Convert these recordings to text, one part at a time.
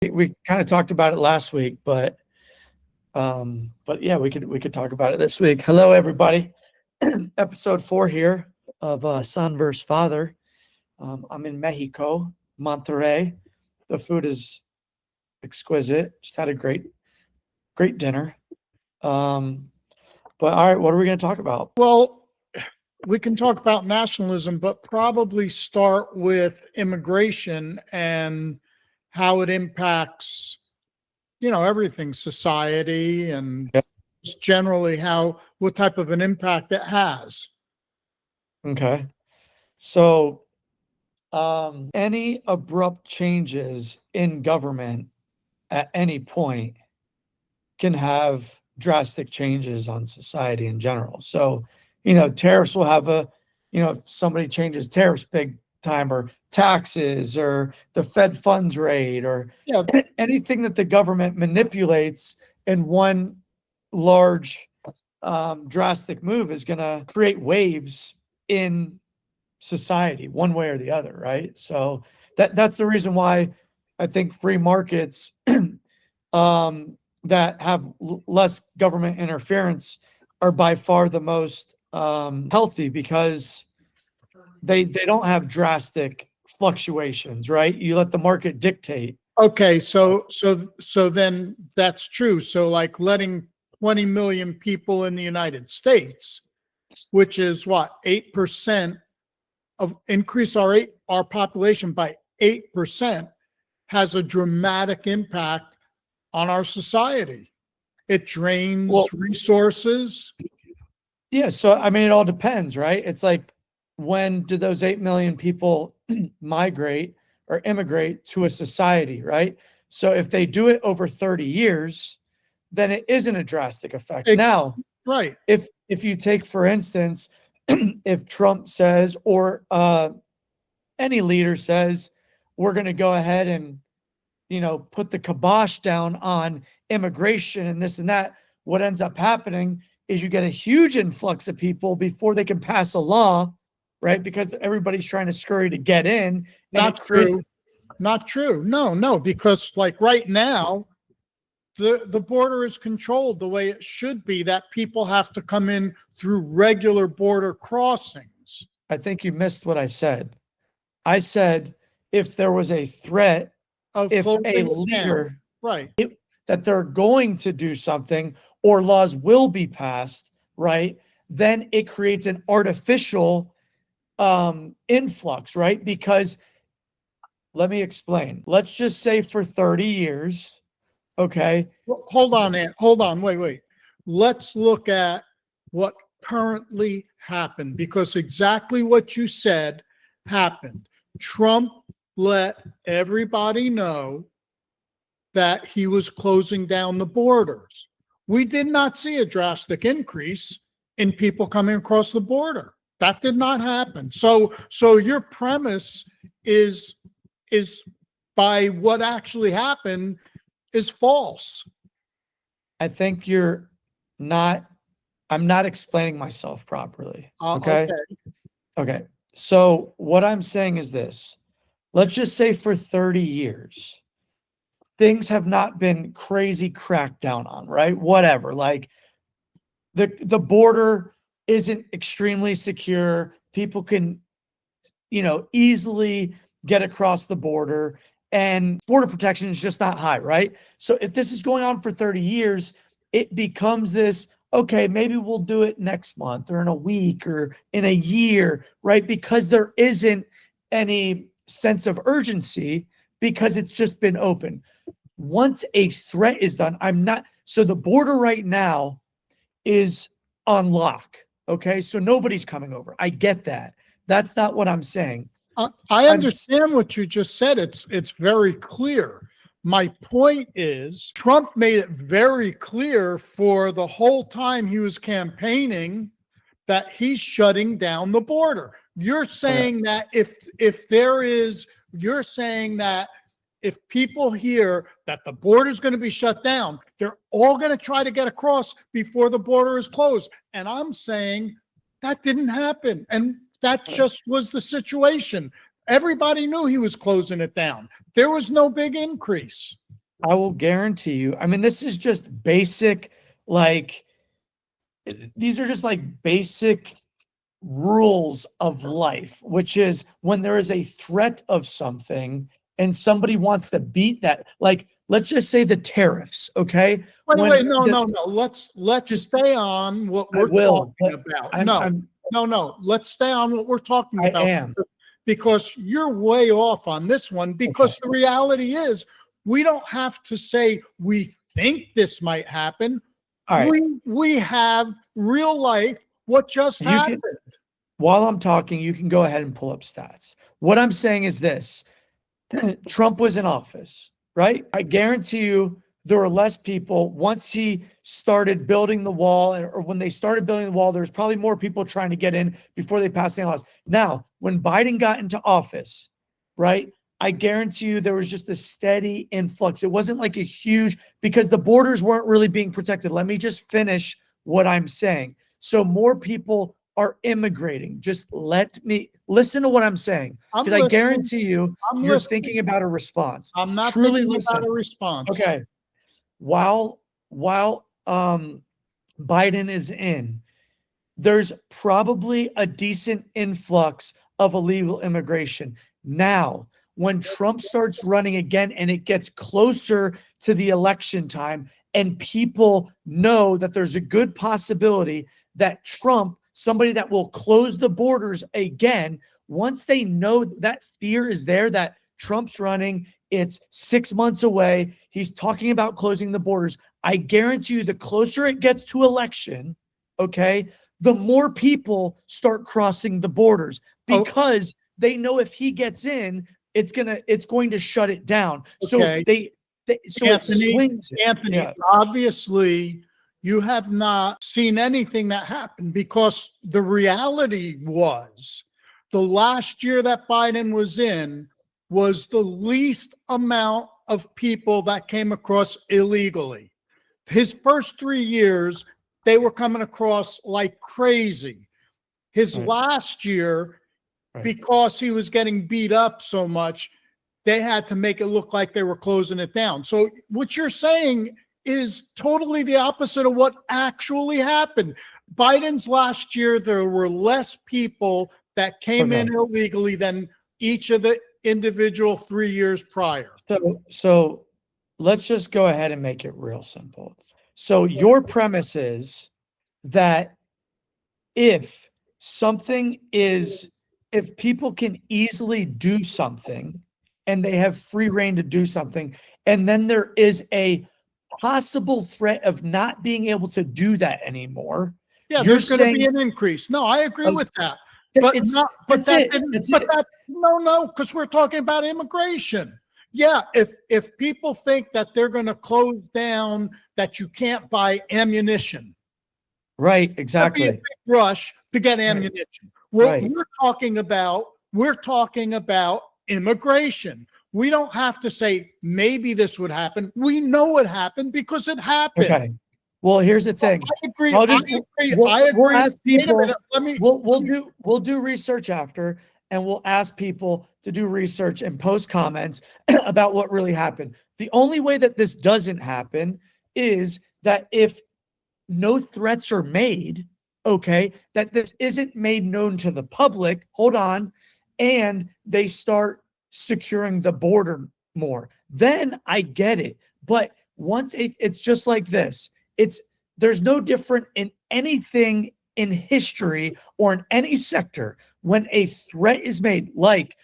We kind of talked about it last week, but yeah, we could talk about it this week. Hello, everybody. Episode 4 here of Son versus Father. I'm in Mexico, Monterrey. The food is exquisite. Just had a great dinner. But all right, what are we going to talk about? Well, we can talk about nationalism, but probably start with immigration and how it impacts, everything, society, and just generally what type of an impact it has. Okay. So, any abrupt changes in government at any point can have drastic changes on society in general. So, tariffs will have if somebody changes tariffs big time, or taxes, or the Fed funds rate, or anything that the government manipulates in one large drastic move is going to create waves in society one way or the other, right? So that's the reason why I think free markets that have less government interference are by far the most healthy, because they don't have drastic fluctuations, right? You let the market dictate. Okay, so then that's true. So like letting 20 million people in the United States, which is what, 8% of increase our population by 8%, has a dramatic impact on our society. It drains resources. Yeah, so I mean, it all depends, right? It's like, when do those 8 million people migrate or immigrate to a society, right? So if they do it over 30 years, then it isn't a drastic effect. Now, right. If you take, for instance, if Trump says, or any leader says, we're going to go ahead and, put the kibosh down on immigration and this and that, what ends up happening is you get a huge influx of people before they can pass a law, right? Because everybody's trying to scurry to get in. Not true. Not true. No, because like right now, the border is controlled the way it should be, that people have to come in through regular border crossings. I think you missed what I said. I said, if there was a threat, if a leader, right, that they're going to do something, or laws will be passed, right, then it creates an artificial influx, right? Because let me explain. Let's just say for 30 years, okay? Well, hold on, wait. Let's look at what currently happened, because exactly what you said happened. Trump let everybody know that he was closing down the borders. We did not see a drastic increase in people coming across the border. That did not happen. So your premise is by what actually happened is false. I think I'm not explaining myself properly. Okay. So what I'm saying is this. Let's just say for 30 years, things have not been crazy cracked down on, right? Whatever. Like the border isn't extremely secure. People can, easily get across the border, and border protection is just not high, right? So if this is going on for 30 years, it becomes this, okay, maybe we'll do it next month or in a week or in a year, right? Because there isn't any sense of urgency, because it's just been open. Once a threat is done, so the border right now is on lock. Okay. So nobody's coming over. I get that. That's not what I'm saying. I understand what you just said. It's very clear. My point is, Trump made it very clear for the whole time he was campaigning that he's shutting down the border. You're saying that you're saying that if people hear that the border is going to be shut down, they're all going to try to get across before the border is closed. And I'm saying that didn't happen. And that just was the situation. Everybody knew he was closing it down. There was no big increase. I will guarantee you. I mean, this is just basic, like, these are just like basic rules of life, which is when there is a threat of something and somebody wants to beat that, like, let's just say the tariffs, okay? Wait, no, no, no. Let's Just- stay on what I we're will, talking but about. No. Let's stay on what we're talking I about. am. Because you're way off on this one. Because the reality is, we don't have to say we think this might happen. All right. We have real life what just happened. While I'm talking, you can go ahead and pull up stats. What I'm saying is this: Trump was in office, right? I guarantee you there were less people once he started building the wall, or when they started building the wall, there's probably more people trying to get in before they passed the laws. Now, when Biden got into office, right? I guarantee you there was just a steady influx. It wasn't like a huge, because the borders weren't really being protected. Let me just finish what I'm saying. So more people are immigrating. Just let me listen to what I'm saying, because I guarantee you, you're thinking about a response. I'm not Truly thinking listen. about a response. Okay. While Biden is in, there's probably a decent influx of illegal immigration. Now, when Trump starts running again and it gets closer to the election time, and people know that there's a good possibility that Trump, somebody that will close the borders again, once they know that fear is there, that Trump's running, it's 6 months away, he's talking about closing the borders. I guarantee you, the closer it gets to election, okay, the more people start crossing the borders, because they know if he gets in, it's going to shut it down. So Anthony, it swings. Anthony, obviously you have not seen anything that happened, because the reality was the last year that Biden was in was the least amount of people that came across illegally. His first 3 years, they were coming across like crazy. His last year, because he was getting beat up so much, they had to make it look like they were closing it down. So what you're saying is totally the opposite of what actually happened. Biden's last year, there were less people that came in illegally than each of the individual 3 years prior. So let's just go ahead and make it real simple. So your premise is that if people can easily do something and they have free reign to do something, and then there is a possible threat of not being able to do that anymore. Yeah, there's going to be an increase. No, I agree with that. But no, because we're talking about immigration. Yeah, if people think that they're going to close down, that you can't buy ammunition. Right, exactly. It'd be a big rush to get ammunition. We're talking about immigration. We don't have to say maybe this would happen. We know it happened because it happened. Okay. Well, here's the thing. I agree. We'll ask people. Wait a minute. We'll do research after, and we'll ask people to do research and post comments about what really happened. The only way that this doesn't happen is that if no threats are made, okay, that this isn't made known to the public, hold on, and they start securing the border more, then I get it. But once it's just like this, there's no different in anything in history or in any sector when a threat is made, like,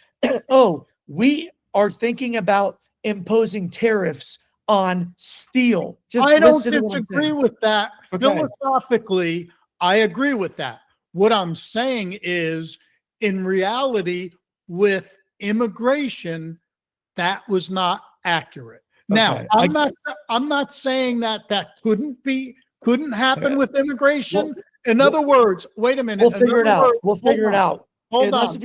oh, we are thinking about imposing tariffs on steel. I don't disagree with that. Philosophically, I agree with that. What I'm saying is, in reality, with immigration, that was not accurate. Now, I'm not saying that couldn't happen with immigration. In other words, wait a minute. We'll figure it out. We'll figure it out. Hold on.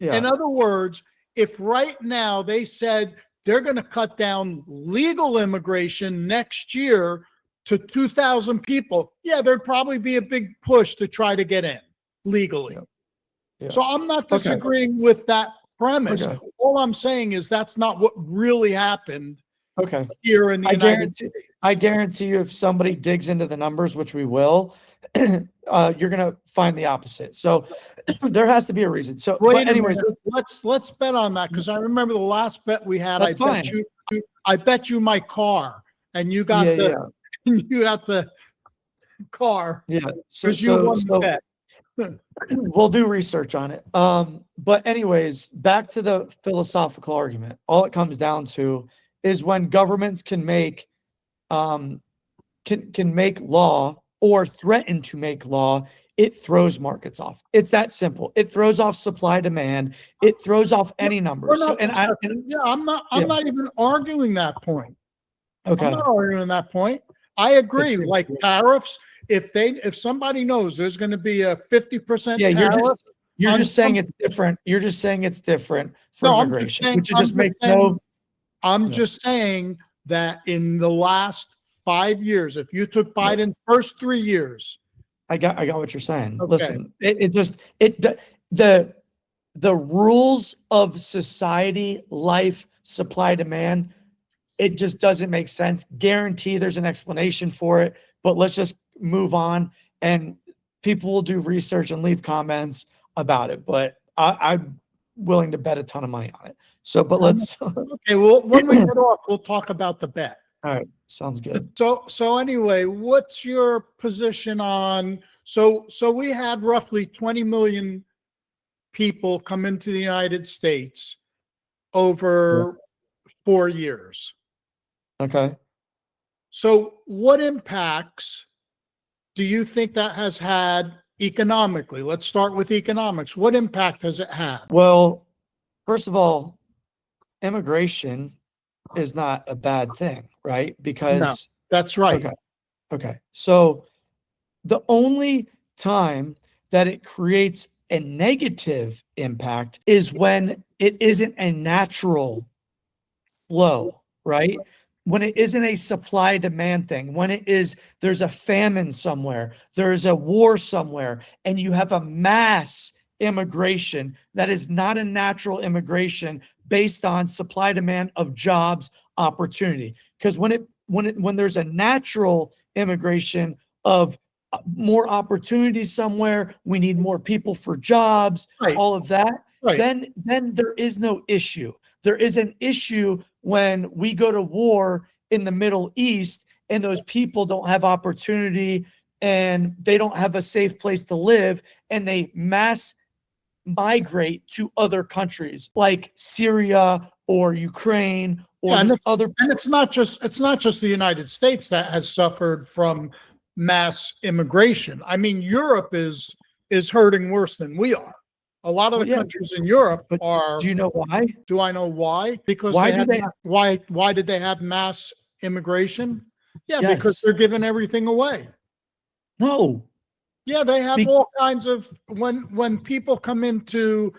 In other words, if right now they said they're going to cut down legal immigration next year to 2,000 people, there'd probably be a big push to try to get in legally. So I'm not disagreeing with that premise. All I'm saying is that's not what really happened Okay. here in the United States. I guarantee you, if somebody digs into the numbers, which we will, you're gonna find the opposite. So there has to be a reason. So, Wait but a anyways, minute. Let's bet on that, because I remember the last bet we had. That's fine. I bet you my car, and you got yeah. you got the car Yeah. So, because you won the so bet. we'll do research on it. But anyways, back to the philosophical argument. All it comes down to is when governments can make law or threaten to make law, it throws markets off. It's that simple. It throws off supply demand. It throws off any numbers. So, I'm not even arguing that point. Okay. I'm not arguing that point. I agree. It's- Like tariffs, if somebody knows there's going to be a 50% Yeah, tariff, you're just saying it's different. You're just saying it's different for immigration, which just makes no. I'm just saying that in the last 5 years, if you took Biden's first 3 years, I got what you're saying. Okay. Listen, the rules of society, life, supply, demand, it just doesn't make sense. Guarantee there's an explanation for it, but let's just move on, and people will do research and leave comments about it. But I'm willing to bet a ton of money on it. So, but let's. Okay, well, when we get off, we'll talk about the bet. All right, sounds good. So anyway, what's your position on? So we had roughly 20 million people come into the United States over 4 years. Okay. So what impacts do you think that has had economically? Let's start with economics. What impact has it had? Well, first of all, immigration is not a bad thing, right? Because No, that's right. Okay. So the only time that it creates a negative impact is when it isn't a natural flow, right? When it isn't a supply demand thing, when it is, there's a famine somewhere, there's a war somewhere, and you have a mass immigration that is not a natural immigration based on supply demand of jobs, opportunity. Because when there's a natural immigration of more opportunity somewhere, we need more people for jobs, Right. all of that, Right. then there is no issue. There is an issue when we go to war in the Middle East and those people don't have opportunity and they don't have a safe place to live, and they mass migrate to other countries like Syria or Ukraine or other. And it's not just the United States that has suffered from mass immigration. I mean, Europe is hurting worse than we are. A lot of the countries in Europe are. Do you know why? Do I know why? Because why did they have mass immigration? Yeah, Yes. because they're giving everything away. No. Yeah, they have all kinds of, when people come into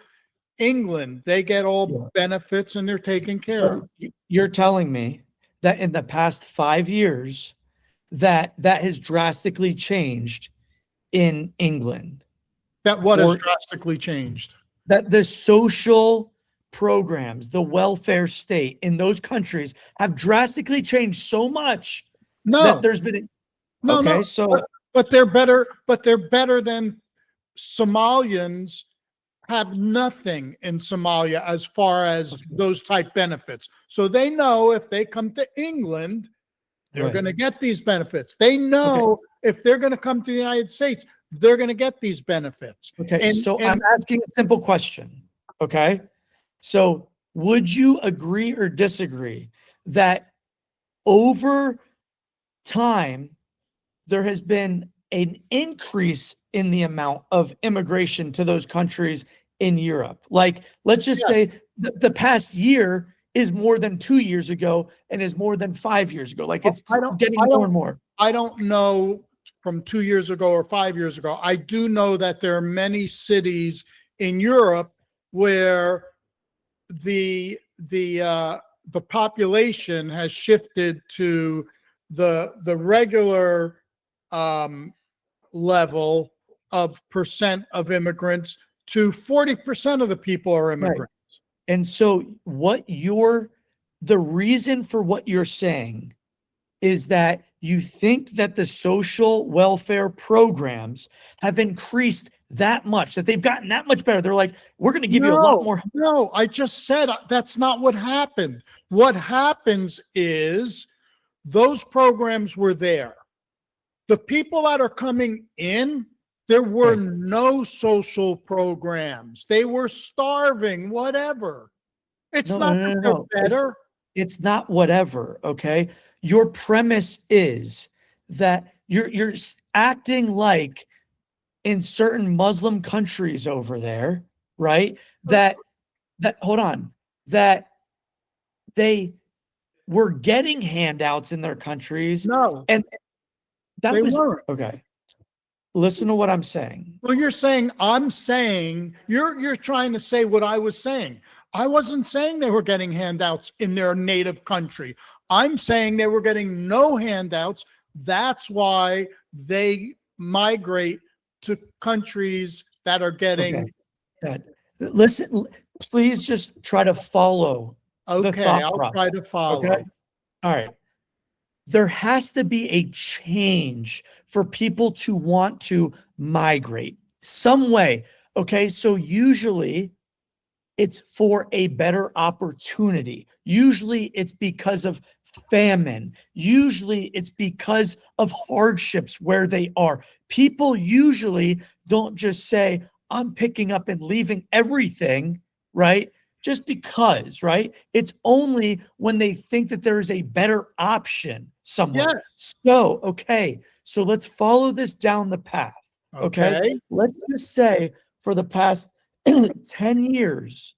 England, they get all benefits and they're taken care of. You're telling me that in the past 5 years that has drastically changed in England? That what has drastically changed? That the social programs, the welfare state in those countries have drastically changed so much that there's been but they're better than Somalians have nothing in Somalia as far as those type benefits. So they know if they come to England, they're going to get these benefits. They know if they're going to come to the United States, they're going to get these benefits. Okay. So I'm asking a simple question. Okay. So would you agree or disagree that over time, there has been an increase in the amount of immigration to those countries in Europe? Like, let's just say the past year is more than 2 years ago and is more than 5 years ago. Like, it's getting more and more. I don't know from 2 years ago or 5 years ago. I do know that there are many cities in Europe where the population has shifted to the regular level of percent of immigrants to 40% of the people are immigrants. Right. And so what you're the reason for what you're saying is that you think that the social welfare programs have increased that much, that they've gotten that much better. They're like, we're going to give you a lot more. No, I just said that's not what happened. What happens is those programs were there. The people that are coming in, there were no social programs. They were starving, whatever. It's not that they're better. It's not whatever, okay? Your premise is that you're acting like in certain Muslim countries over there, right? That hold on, that they were getting handouts in their countries. No, and that they was weren't. okay. Listen to what I'm saying. Well, I'm saying, you're trying to say what I was saying. I wasn't saying they were getting handouts in their native country. I'm saying they were getting no handouts. That's why they migrate to countries that are getting. Okay. Listen, please just try to follow. Okay, I'll try to follow. Okay. All right. There has to be a change for people to want to migrate some way. Okay. So usually it's for a better opportunity. Usually it's because of famine. Usually it's because of hardships where they are. People usually don't just say, I'm picking up and leaving everything, right? Just because, right? It's only when they think that there is a better option somewhere. Yes. So, okay. So let's follow this down the path. Okay. Let's just say for the past 10 years,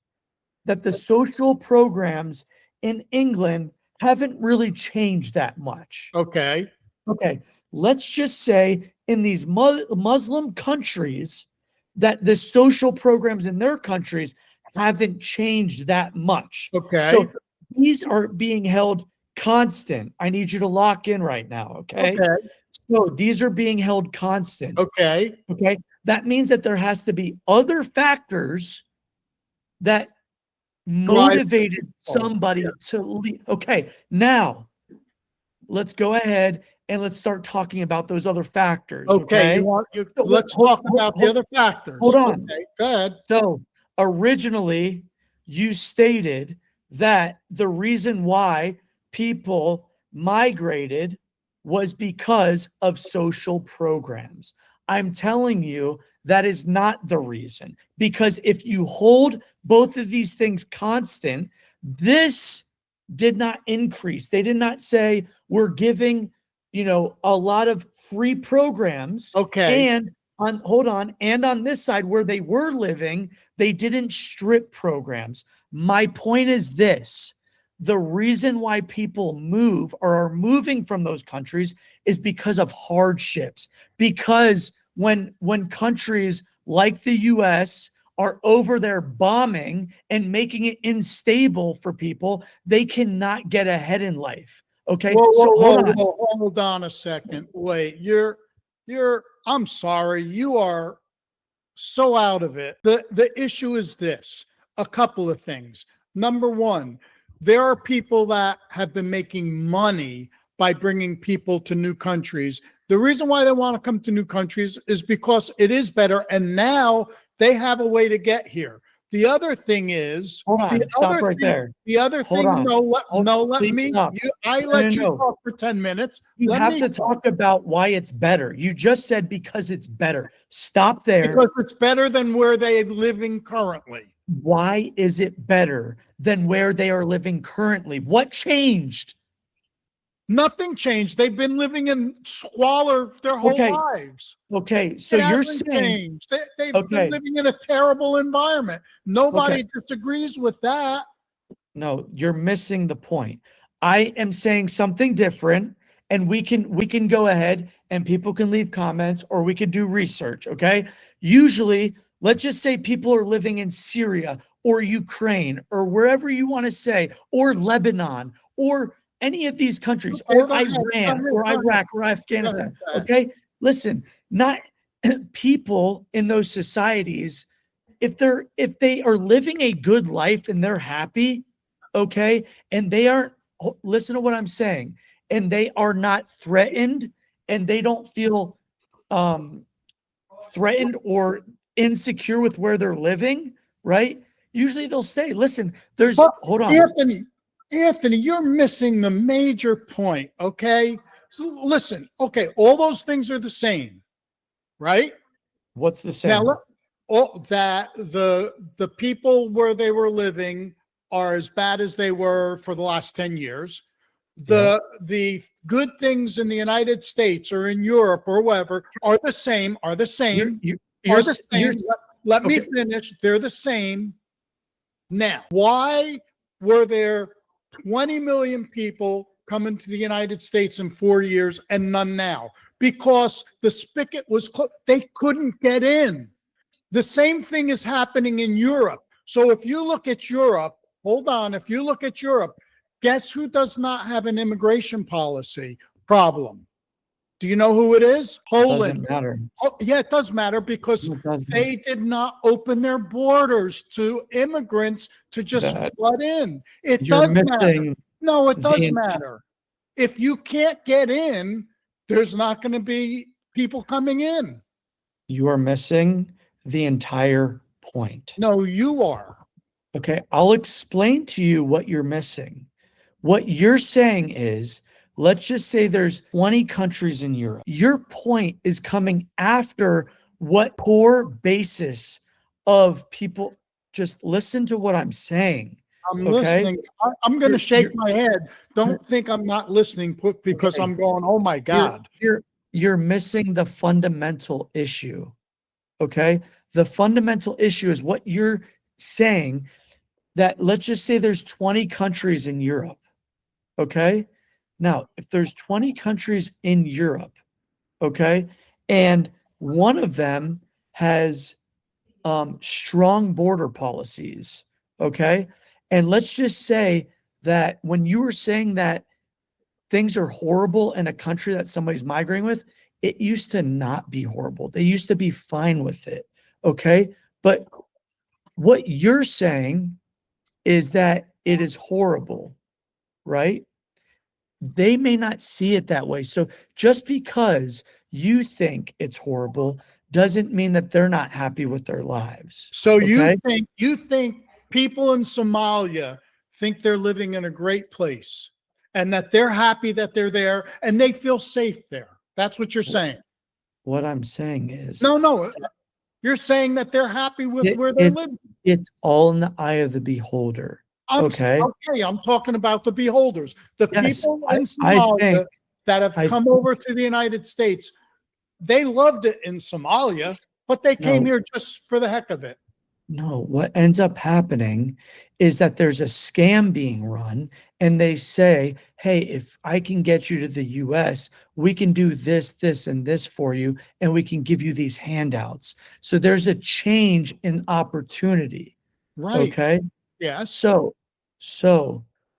that the social programs in England haven't really changed that much. Okay. Okay. Let's just say in these Muslim countries that the social programs in their countries haven't changed that much. Okay. So these are being held constant. I need you to lock in right now. Okay. So these are being held constant. Okay. Okay. That means that there has to be other factors that motivated somebody to leave. Okay, now let's go ahead and let's start talking about those other factors. Okay, let's talk about the other factors. Hold on. Okay, go ahead. So originally, you stated that the reason why people migrated was because of social programs. I'm telling you, that is not the reason. Because if you hold both of these things constant, this did not increase. They did not say we're giving, a lot of free programs. Okay. And on this side where they were living, they didn't strip programs. My point is this. The reason why people move or are moving from those countries is because of hardships. Because when countries like the US are over there bombing and making it unstable for people, they cannot get ahead in life. Okay. Hold on a second. Wait, I'm sorry. You are so out of it. The issue is this, a couple of things. Number one, there are people that have been making money by bringing people to new countries. The reason why they want to come to new countries is because it is better. And now they have a way to get here. The other thing is, stop right there. The other thing, I let you talk for 10 minutes. You have to talk about why it's better. You just said because it's better. Stop there. Because it's better than where they are living currently. Why is it better than where they are living currently? What changed? Nothing changed. They've been living in squalor their whole lives. Okay, so you're saying they've been living in a terrible environment. Nobody disagrees with that. No, you're missing the point. I am saying something different, and we can go ahead and people can leave comments or we could do research. Okay, usually, let's just say people are living in Syria or Ukraine or wherever you want to say, or Lebanon or any of these countries, or Iran, or Iraq, or Afghanistan. Okay, listen, not people in those societies. If they are living a good life and they're happy, okay? And they aren't, listen to what I'm saying, and they are not threatened, and they don't feel threatened or insecure with where they're living, right? Usually they'll say, listen, there's, But hold on. Anthony, you're missing the major point, okay? So listen, okay, all those things are the same, right? What's the same? Now, that the people where they were living are as bad as they were for the last 10 years. The good things in the United States or in Europe or wherever are the same. Let me finish. They're the same. Now, why were there 20 million people coming to the United States in 4 years and none now? Because the spigot was closed. They couldn't get in. The same thing is happening in Europe. So if you look at Europe, hold on, if you look at Europe, guess who does not have an immigration policy problem? Do you know who it is? Poland. Doesn't matter. Oh, yeah, it does matter because they did not open their borders to immigrants to just flood in. It does matter. No, it does matter. If you can't get in, there's not going to be people coming in. You are missing the entire point. No, you are. Okay, I'll explain to you what you're missing. What you're saying is, let's just say there's 20 countries in Europe. Your point is coming after what core basis of people. Just listen to what I'm saying. I'm listening. I'm going to shake my head. Don't think I'm not listening because I'm going, oh my God. You're missing the fundamental issue. Okay? The fundamental issue is what you're saying, that let's just say there's 20 countries in Europe. Okay? Now, if there's 20 countries in Europe, okay, and one of them has strong border policies, okay, and let's just say that when you were saying that things are horrible in a country that somebody's migrating with, it used to not be horrible. They used to be fine with it, okay? But what you're saying is that it is horrible, right? They may not see it that way. So just because you think it's horrible doesn't mean that they're not happy with their lives. So you think people in Somalia think they're living in a great place and that they're happy that they're there and they feel safe there. That's what you're saying. What I'm saying is, no, you're saying that they're happy with where they're living. It's all in the eye of the beholder. Okay, I'm talking about the beholders, the people in Somalia that have come over to the United States. They loved it in Somalia, but they came here just for the heck of it. No, what ends up happening is that there's a scam being run, and they say, hey, if I can get you to the US, we can do this, this, and this for you, and we can give you these handouts. So there's a change in opportunity. Right. Okay. Yeah. So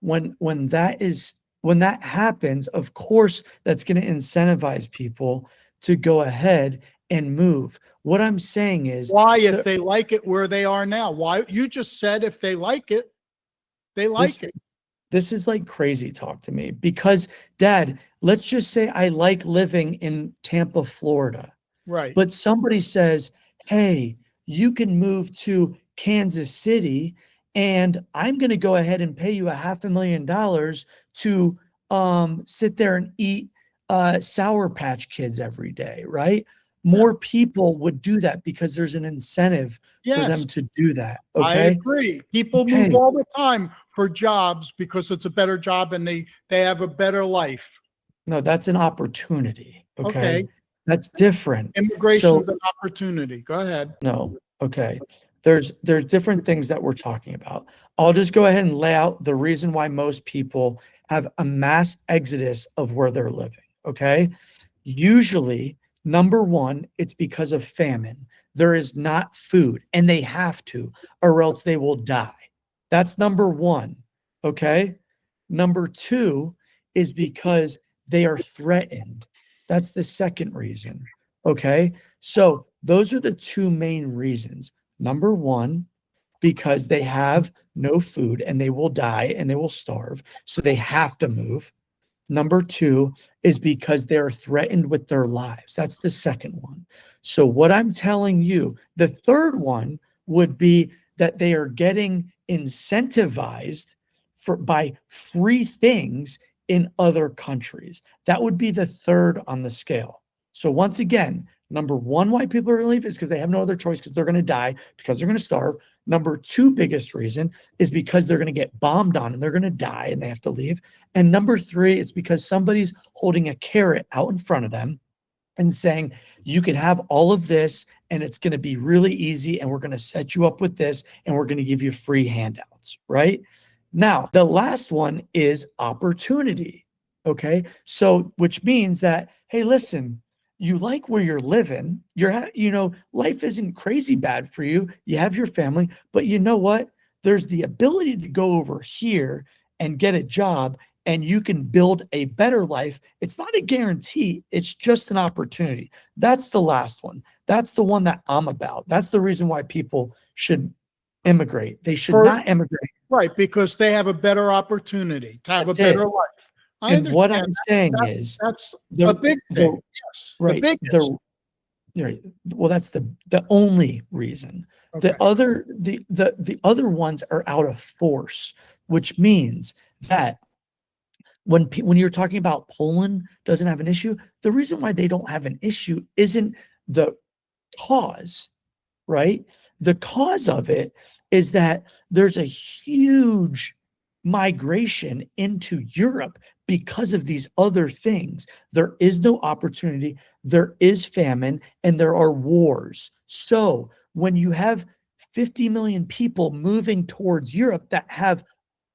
when that happens, of course, that's going to incentivize people to go ahead and move. What I'm saying is, why, if they like it where they are now? Why? You just said if they like it, they like it. This is like crazy talk to me because, Dad, let's just say I like living in Tampa, Florida. Right. But somebody says, hey, you can move to Kansas City and I'm going to go ahead and pay you $500,000 to sit there and eat Sour Patch Kids every day, right? More people would do that because there's an incentive for them to do that. Okay. I agree. People move all the time for jobs because it's a better job and they have a better life. No, that's an opportunity. Okay. That's different. Immigration is an opportunity. Go ahead. No. Okay. There's different things that we're talking about. I'll just go ahead and lay out the reason why most people have a mass exodus of where they're living. Okay. Usually, number one, it's because of famine. There is not food and they have to, or else they will die. That's number one. Okay. Number two is because they are threatened. That's the second reason. Okay. So those are the two main reasons. Number one, because they have no food and they will die and they will starve. So they have to move. Number two is because they're threatened with their lives. That's the second one. So what I'm telling you, the third one would be that they are getting incentivized by free things in other countries. That would be the third on the scale. So once again, number one, why people are going to leave is because they have no other choice, because they're going to die, because they're going to starve. Number two biggest reason is because they're going to get bombed on and they're going to die and they have to leave. And number three, it's because somebody's holding a carrot out in front of them and saying, you can have all of this and it's going to be really easy and we're going to set you up with this and we're going to give you free handouts, right? Now, the last one is opportunity, okay? So, which means that, hey, listen, you like where you're living, life isn't crazy bad for you, you have your family, but you know what? There's the ability to go over here and get a job and you can build a better life. It's not a guarantee, it's just an opportunity. That's the last one. That's the one that I'm about. That's the reason why people should immigrate. They should not immigrate. Right, because they have a better opportunity to have a better life. And what I'm saying is that's a big thing. Yes, right. The biggest. Right. Well, that's the only reason. Okay. The other ones are out of force, which means that when you're talking about Poland doesn't have an issue, the reason why they don't have an issue isn't the cause, right? The cause of it is that there's a huge migration into Europe because of these other things. There is no opportunity, there is famine, and there are wars. So when you have 50 million people moving towards Europe that have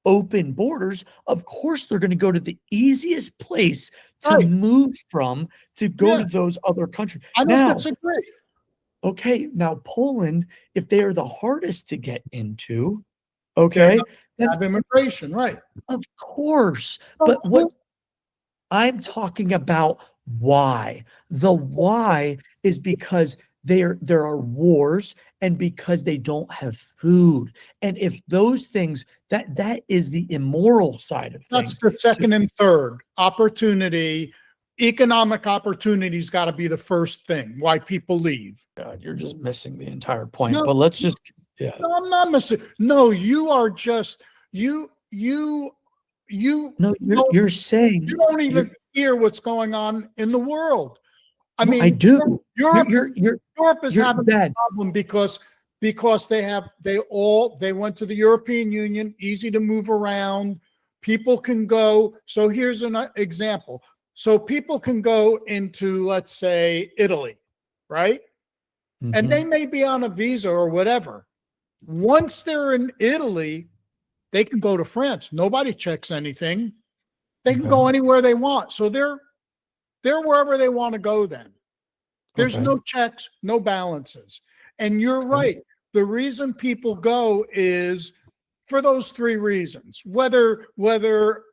open borders, of course they're going to go to the easiest place to move from to go to those other countries. I don't disagree. Okay, now Poland, if they are the hardest to get into, okay, then have immigration, right? Of course, but what I'm talking about, why? The why is because there are wars and because they don't have food. And if those things, that is the immoral side of things. That's the second and third. Opportunity, economic opportunity's got to be the first thing why people leave. God, you're just missing the entire point. No, but let's just No, I'm not missing. No, you are just you. No, you're saying you don't even hear what's going on in the world. I mean, I do. Europe is you're having a problem because they went to the European Union, easy to move around. People can go. So here's an example. So people can go into, let's say, Italy, right? Mm-hmm. And they may be on a visa or whatever. Once they're in Italy, they can go to France. Nobody checks anything. They can go anywhere they want. So they're wherever they want to go then. There's no checks, no balances. And you're right. The reason people go is for those three reasons. Whether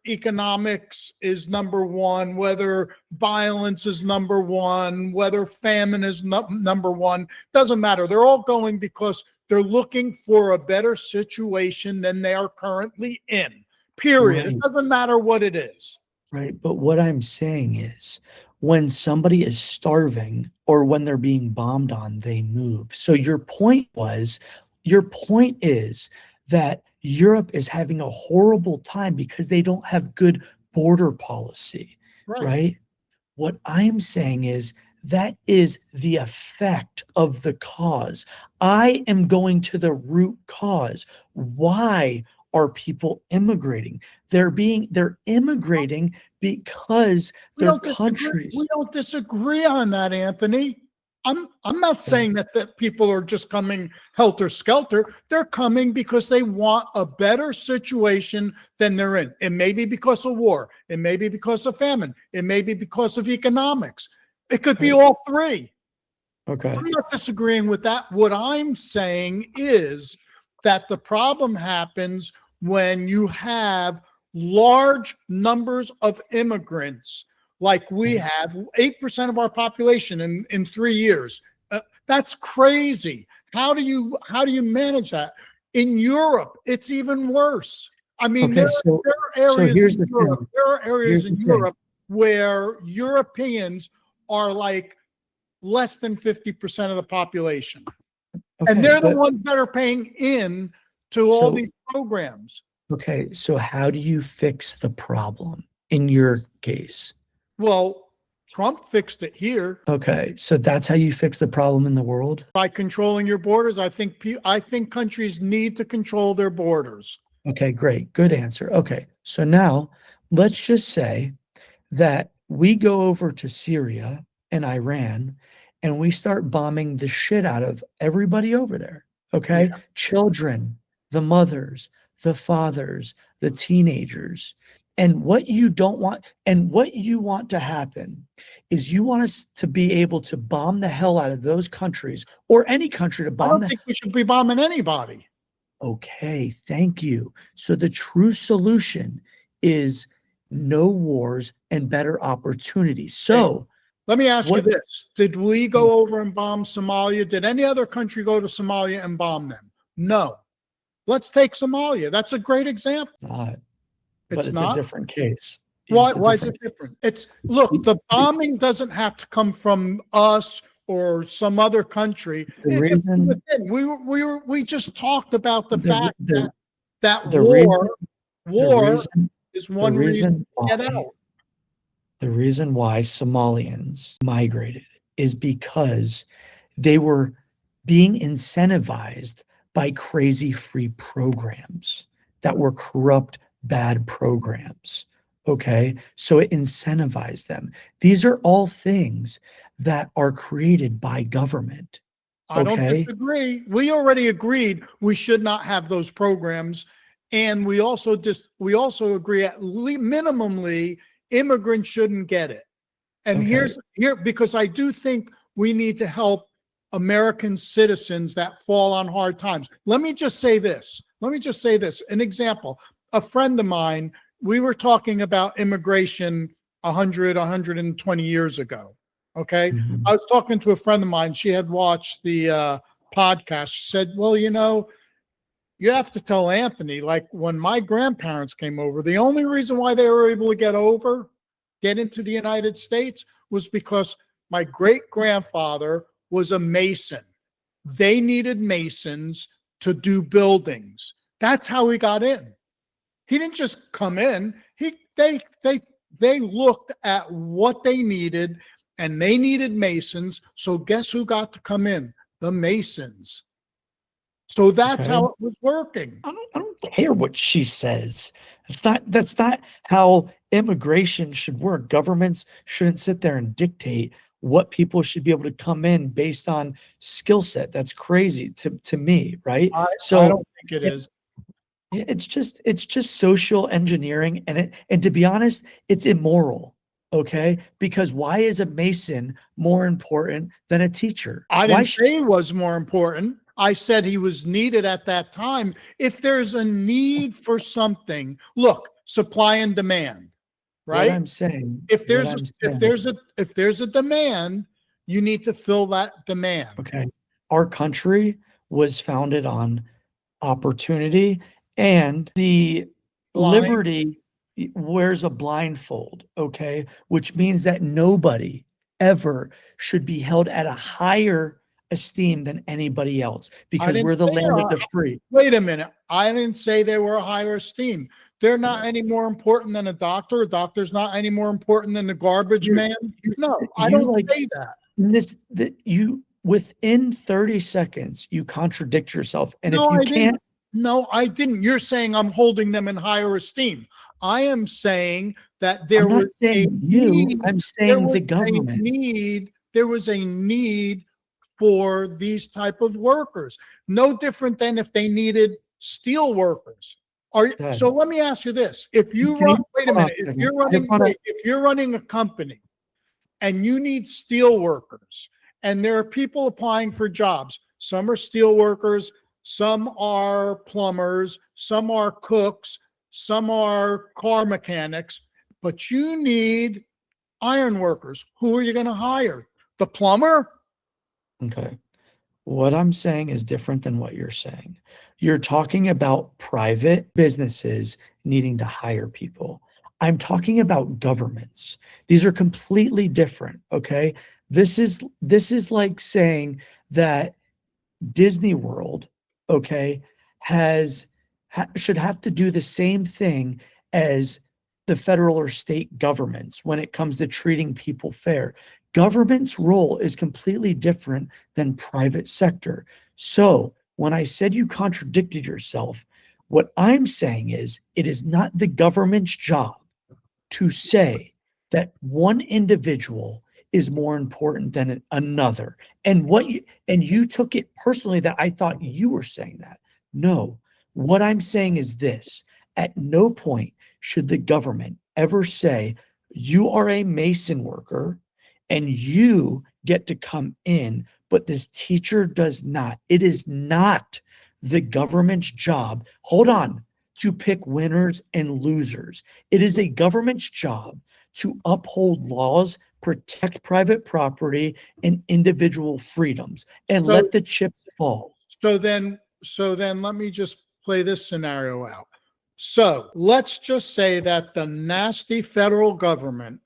economics is number one, whether violence is number one, whether famine is number one, doesn't matter. They're all going because they're looking for a better situation than they are currently in, period. Right. It doesn't matter what it is. Right. But what I'm saying is when somebody is starving or when they're being bombed on, they move. So your point is that Europe is having a horrible time because they don't have good border policy, right? What I'm saying is that is the effect of the cause. I am going to the root cause. Why are people immigrating? They're immigrating because their countries. We don't disagree on that, Anthony. I'm not saying that people are just coming helter-skelter. They're coming because they want a better situation than they're in. It may be because of war. It may be because of famine. It may be because of economics. It could be all three. Okay. I'm not disagreeing with that. What I'm saying is that the problem happens when you have large numbers of immigrants like we have, 8% of our population in 3 years. That's crazy. How do you manage that? In Europe, it's even worse. I mean, Okay, there are so areas here's in the Europe, thing. there are areas Here's in the thing. Europe where Europeans are like less than 50% of the population. And Okay, they're the but ones that are paying in to all so these programs. okay, so how do you fix the problem in your case? Well, Trump fixed it here Okay, so that's how you fix the problem in the world? by controlling your borders. I think countries need to control their borders. Okay, great. Good answer. Okay, so now let's just say that we go over to Syria and Iran and we start bombing the shit out of everybody over there. Okay, Yeah. children, the mothers, the fathers, the teenagers. And what you don't want, and what you want to happen is you want us to be able to bomb the hell out of those countries or any country to I bomb don't the. think we should be bombing anybody. Okay, thank you. So the true solution is no wars and better opportunities. Hey, So let me ask you what? this. Did we go over and bomb Somalia? Did any other country go to Somalia and bomb them? No. Let's take Somalia. That's a great example. But It's it's a not. different case. Why, It's a why is it different different? Look, the bombing doesn't have to come from us or some other country. The It can be reason, within. We just talked about the the fact that the reason, the war reason, is the one reason reason to get why, out. the reason why Somalians migrated is because they were being incentivized by crazy free programs that were corrupt, bad programs. Okay. So it incentivized them. These are all things that are created by government. I don't Okay. disagree. We already agreed we should not have those programs. And we also agree at minimally immigrants shouldn't get it. And Okay. because I do think we need to help American citizens that fall on hard times. Let me just say this. An example. A friend of mine, we were talking about immigration 120 years ago. Okay. Mhm. I was talking to a friend of mine. She had watched the podcast. She said, well, you have to tell Anthony, like when my grandparents came over, the only reason why they were able to get into the United States was because my great grandfather was a mason. They needed masons to do buildings. That's how he got in. He didn't just come in. They looked at what they needed, and they needed masons. So guess who got to come in? The masons. So that's Okay. how it was working. I don't care what she says. That's not how immigration should work. Governments shouldn't sit there and dictate what people should be able to come in based on skill set. That's crazy to me, right? I So don't think it is. it's just social engineering and to be honest, it's immoral. Okay? Because why is a mason more important than a teacher? I Why didn't should say he was more important. I said he was needed at that time. If there's a need for something, look, supply and demand, what right? I'm saying, If what there's a, I'm saying, if there's a demand, you need to fill that demand. okay. Our country was founded on opportunity and the Blind. liberty wears a blindfold, okay? Which means that nobody ever should be held at a higher esteem than anybody else I because didn't we're the say, land of the free. wait a minute. I didn't say they were a higher esteem. They're not any more important than a doctor. A doctor's not any more important than the garbage You're, man. No, I you don't like say that. this that you within 30 seconds you contradict yourself. And if No, you I didn't. can't, No, I didn't. You're saying I'm holding them in higher esteem. I am saying that I'm there not was a saying you, need, I'm saying the government. there was a need for these type of workers. No different than if they needed steel workers. Dad, So let me ask you this. If you can run, you wait a hold on minute, a second? I just want to. if you're running a company and you need steel workers, and there are people applying for jobs. Some are steel workers, some are plumbers, some are cooks, some are car mechanics, but you need iron workers. Who are you going to hire? The plumber? Okay. What I'm saying is different than what you're saying. You're talking about private businesses needing to hire people. I'm talking about governments. These are completely different, okay? This is like saying that Disney World, okay, should have to do the same thing as the federal or state governments when it comes to treating people fair. Government's role is completely different than private sector. So when I said you contradicted yourself, what I'm saying is it is not the government's job to say that one individual is more important than another. And you took it personally that I thought you were saying that. No, what I'm saying is this: at no point should the government ever say, you are a mason worker and you get to come in, but this teacher does not. It is not the government's job. Hold on. To pick winners and losers. It is a government's job to uphold laws, protect private property and individual freedoms, and So, let the chips fall. so then let me just play this scenario out. So let's just say that the nasty federal government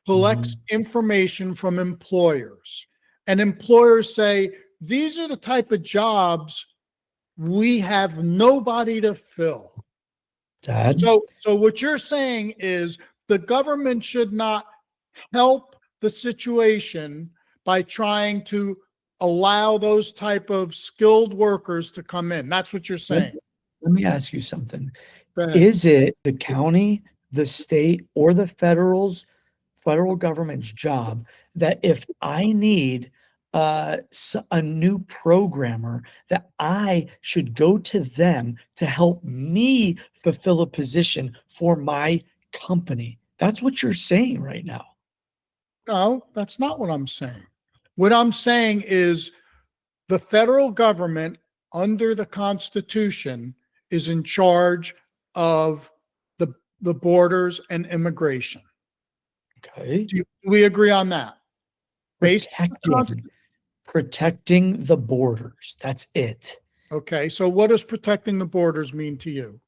collects information from employers, and employers say, these are the type of jobs we have nobody to fill. Dad, So what you're saying is the government should not help the situation by trying to allow those type of skilled workers to come in. That's what you're let, saying. let me ask you something. Go ahead. Is it the county, the state, or the federal government's job that if I need a new programmer, that I should go to them to help me fulfill a position for my company? That's what you're saying right now. No, that's not what I'm saying. What I'm saying is the federal government under the Constitution is in charge of the borders and immigration. Okay. Do we agree on that? Based on the Constitution. Protecting the borders. That's it. Okay, so what does protecting the borders mean to you?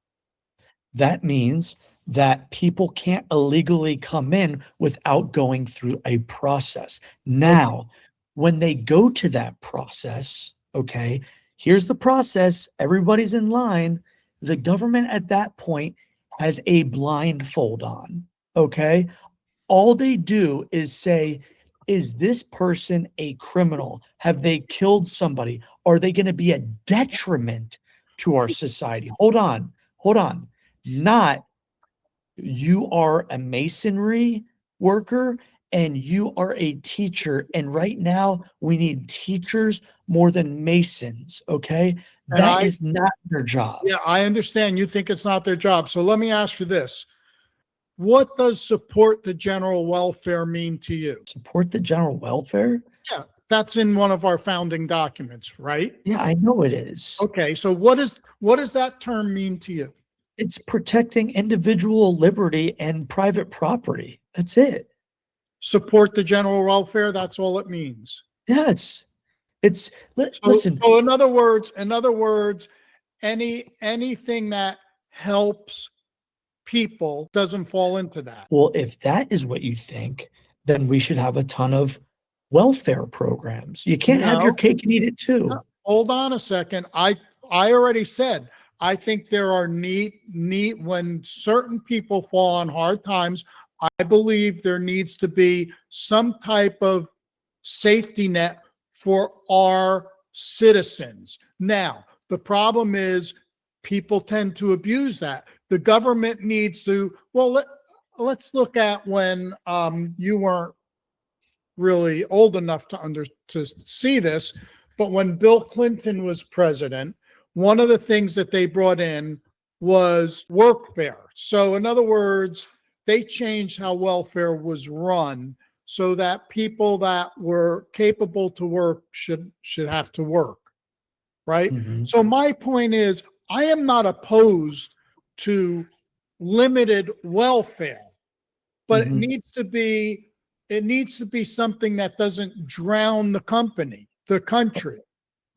That means that people can't illegally come in without going through a process. Now, when they go to that process, okay, here's the process. Everybody's in line. The government at that point has a blindfold on, okay? All they do is say, is this person a criminal? Have they killed somebody? Are they going to be a detriment to our society? Hold on, hold on. Not you are a masonry worker and you are a teacher. And right now we need teachers more than masons. Okay. And That is not their job. yeah, I understand you think it's not their job. So let me ask you this. What does support the general welfare mean to you? Support the general welfare? Yeah, that's in one of our founding documents, right? Yeah, I know it is. Okay, so what does that term mean to you? It's protecting individual liberty and private property. That's it. Support the general welfare, that's all it means. Yeah, listen. So in other words, anything that helps people doesn't fall into that. Well, if that is what you think, then we should have a ton of welfare programs. You can't have your cake and eat it too. No, hold on a second. I already said, I think there are when certain people fall on hard times, I believe there needs to be some type of safety net for our citizens. Now, the problem is people tend to abuse that. The government needs to, well, let's look at when you weren't really old enough to see this, but when Bill Clinton was president, one of the things that they brought in was workfare. So in other words, they changed how welfare was run so that people that were capable to work should have to work, right? Mhm. So my point is, I am not opposed to limited welfare, but Mhm. it needs to be something that doesn't drown the country.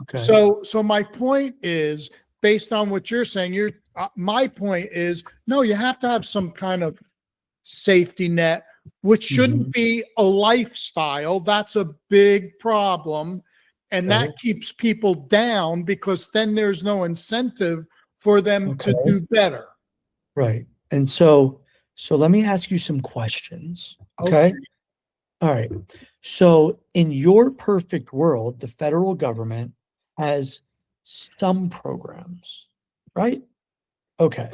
Okay. So my point is, based on what you're saying, my point is, no, you have to have some kind of safety net, which shouldn't be a lifestyle. That's a big problem. And Okay. that keeps people down because then there's no incentive for them to Okay. do better. Right. And so let me ask you some questions. Okay. Okay. All right. So in your perfect world, the federal government has some programs, right? Okay.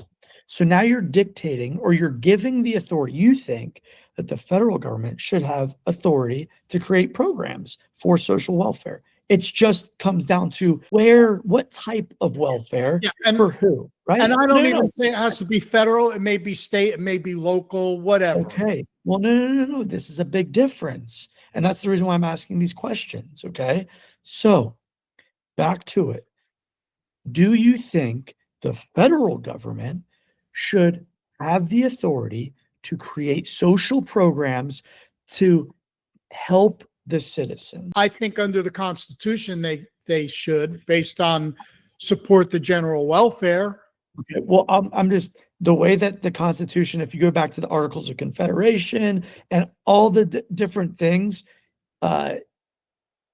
So now you're dictating or you're giving the authority. You think that the federal government should have authority to create programs for social welfare. It just comes down to what type of welfare Yeah. for who, right? And I No, don't no, even no. say it has to be federal. It may be state, it may be local, whatever. Okay. Well, no, no, no, no. This is a big difference. And that's the reason why I'm asking these questions. Okay. So back to it. Do you think the federal government should have the authority to create social programs to help the citizens? I think under the Constitution, they should, based on support the general welfare. Okay, well, I'm just the way that the Constitution, if you go back to the Articles of Confederation and all the different things, when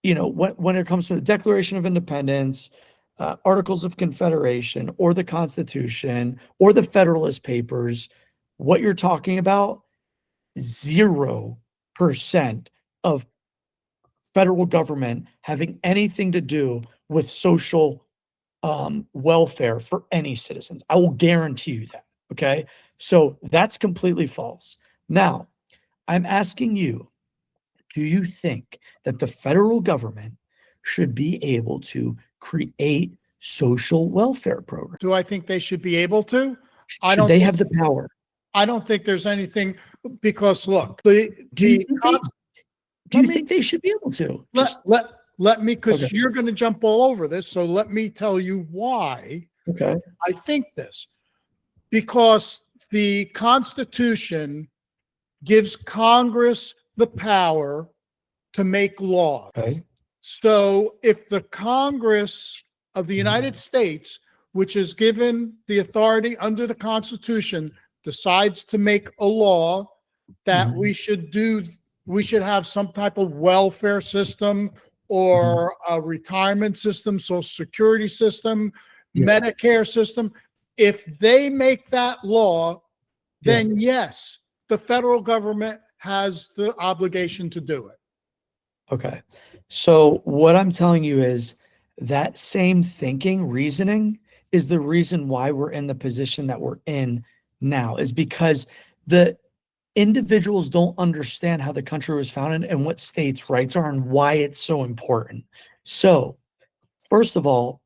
it comes to the Declaration of Independence, Articles of Confederation, or the Constitution, or the Federalist Papers, what you're talking about, 0% of federal government having anything to do with social welfare for any citizens. I will guarantee you that. Okay. So that's completely false. Now, I'm asking you, do you think that the federal government should be able to create social welfare programs? Do I think they should be able to? I Should don't they think, have the power? I don't think there's anything, because look, Do you think do let you me- think they should be able to? let me, because Okay. you're going to jump all over this. So let me tell you why Okay. I think this. Because the Constitution gives Congress the power to make laws. Okay. So if the Congress of the United States, which is given the authority under the Constitution, decides to make a law that Mhm. we should have some type of welfare system or a retirement system, social security system, Yeah. Medicare system. If they make that law, Yeah. then yes, the federal government has the obligation to do it. Okay. So what I'm telling you is that same thinking, reasoning is the reason why we're in the position that we're in now, is because the individuals don't understand how the country was founded and what states' rights are and why it's so important. So, first of all,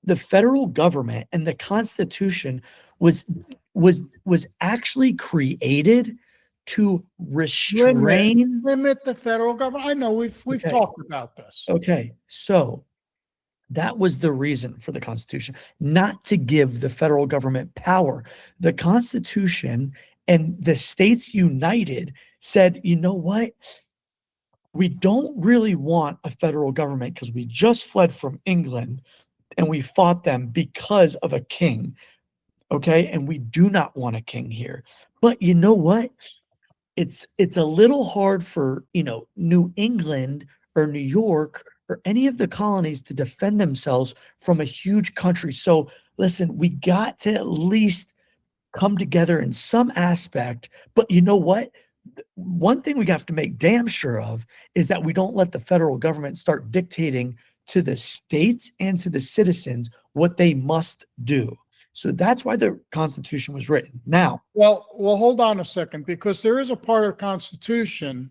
the federal government and the Constitution was actually created to restrain. Limit the federal government. I know we've Okay. talked about this. Okay, so that was the reason for the Constitution, not to give the federal government power. The Constitution and the states united said, you know what? We don't really want a federal government because we just fled from England and we fought them because of a king. Okay, and we do not want a king here. But you know what? It's a little hard for, New England or New York or any of the colonies to defend themselves from a huge country. So listen, we got to at least come together in some aspect. But you know what? One thing we have to make damn sure of is that we don't let the federal government start dictating to the states and to the citizens what they must do. So that's why the Constitution was written. Now, Well, hold on a second, because there is a part of the Constitution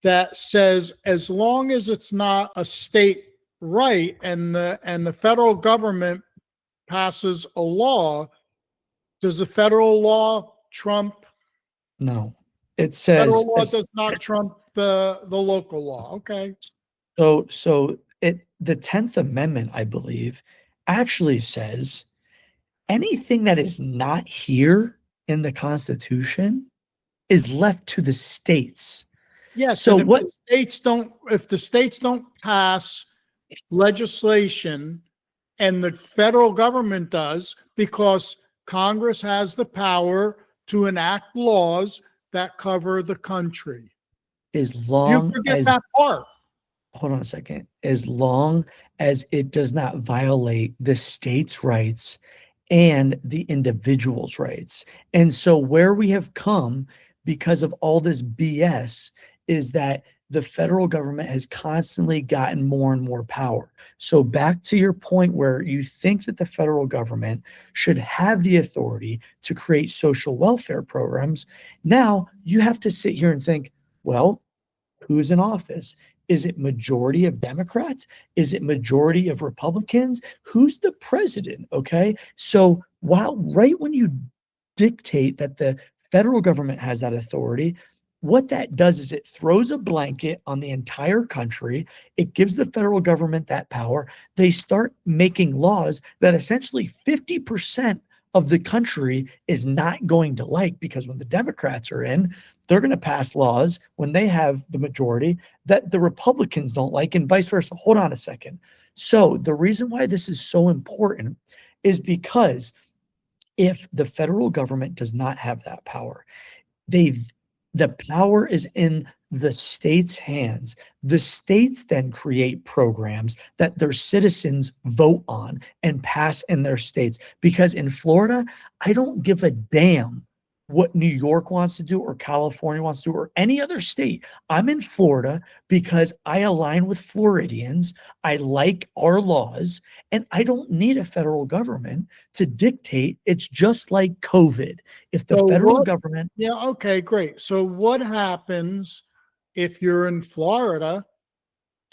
that says as long as it's not a state right and the federal government passes a law, does the federal law trump? no, it says Federal law does not trump the local law. Okay. so the 10th Amendment, I believe, actually says anything that is not here in the Constitution is left to the states. Yes. So And what? if the states don't pass legislation, and the federal government does, because Congress has the power to enact laws that cover the country. As You long forget as, that part. hold on a second, as long as it does not violate the state's rights and the individual's rights. And so where we have come because of all this BS is that the federal government has constantly gotten more and more power. So back to your point where you think that the federal government should have the authority to create social welfare programs, now you have to sit here and think, well, who's in office? Is it majority of Democrats? Is it majority of Republicans? Who's the president? Okay. So while right when you dictate that the federal government has that authority, what that does is it throws a blanket on the entire country. It gives the federal government that power. They start making laws that essentially 50% of the country is not going to like, because when the Democrats are in, they're going to pass laws when they have the majority that the Republicans don't like, and vice versa. Hold on a second. So the reason why this is so important is because if the federal government does not have that power, the power is in the state's hands. The states then create programs that their citizens vote on and pass in their states. Because in Florida, I don't give a damn what New York wants to do or California wants to do or any other state. I'm in Florida because I align with Floridians. I like our laws, and I don't need a federal government to dictate. It's just like COVID. If the So federal what? government, Yeah, okay, great. So what happens if you're in Florida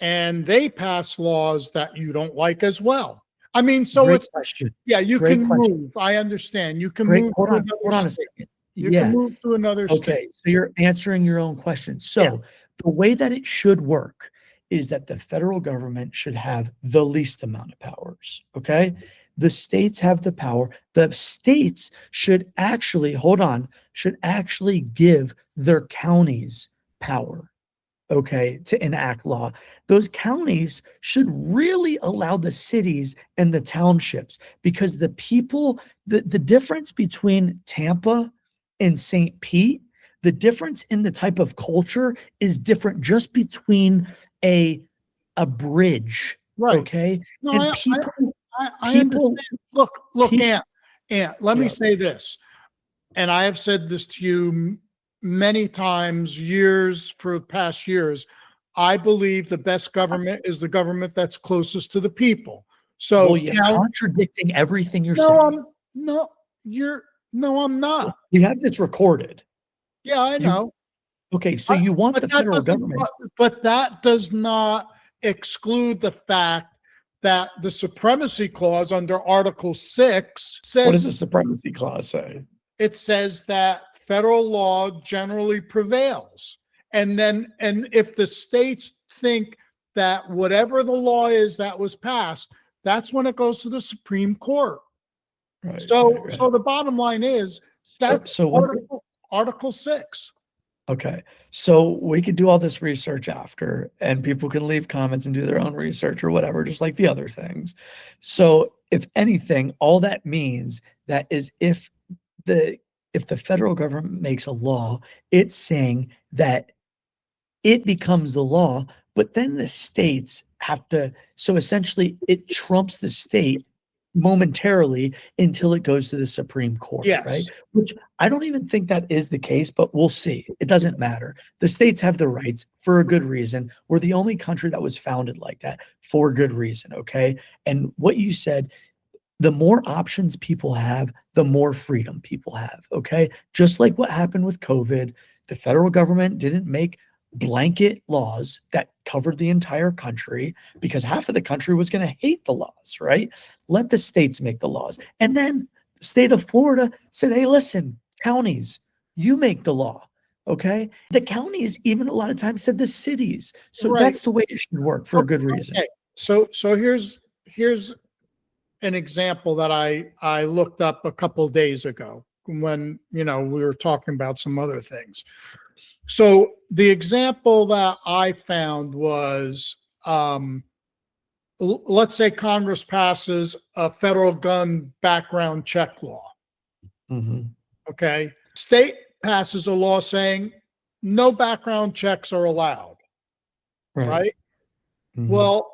and they pass laws that you don't like as well? I mean, so great it's, question. yeah, you Great can question. move. I understand. You can Great. move Hold to on. Hold another on a state. second. You can Yeah. move to another state. Okay. So you're answering your own question. Yeah. So the way that it should work is that the federal government should have the least amount of powers. Okay. The states have the power. The states should actually, hold on, should actually give their counties power, okay, to enact law. Those counties should really allow the cities and the townships, because the people, the difference between Tampa and St. Pete, the difference in the type of culture is different just between a a bridge, Right. okay? No, And I people, understand. Look, people, Ant, let me yeah, say this, and I have said this to you many times, for past years. I believe the best government is the government that's closest to the people. well, So you're count. contradicting everything you're No, saying. I'm no, you're no, I'm not. You have this recorded. Yeah, I You know. Okay, so you want But the that federal doesn't, government. but that does not exclude the fact that the Supremacy Clause under Article 6 What does the says, supremacy clause say? it says that federal law generally prevails. And if the states think that whatever the law is that was passed, that's when it goes to the Supreme Court. Right, So, right, right. so the bottom line is that's So Article 6. okay, so we could do all this research after, and people can leave comments and do their own research or whatever, just like the other things. So if anything, all that means that is the if the federal government makes a law, it's saying that it becomes the law, but then the states have to, so essentially it trumps the state momentarily until it goes to the Supreme Court, right? Yes. Which I don't even think that is the case, but we'll see. It doesn't matter. The states have the rights for a good reason. We're the only country that was founded like that for good reason, okay? And what you said, the more options people have, the more freedom people have, okay? Just like what happened with COVID, the federal government didn't make blanket laws that covered the entire country because half of the country was going to hate the laws, right? Let the states make the laws. And then the state of Florida said, hey, listen, counties, you make the law, okay? The counties even a lot of times said the cities. So Right. that's the way it should work for a good reason. Okay. So here's an example that I looked up a couple days ago when, we were talking about some other things. So the example that I found was let's say Congress passes a federal gun background check law. Mhm. Okay. State passes a law saying no background checks are allowed, Right. right? Mhm. Well,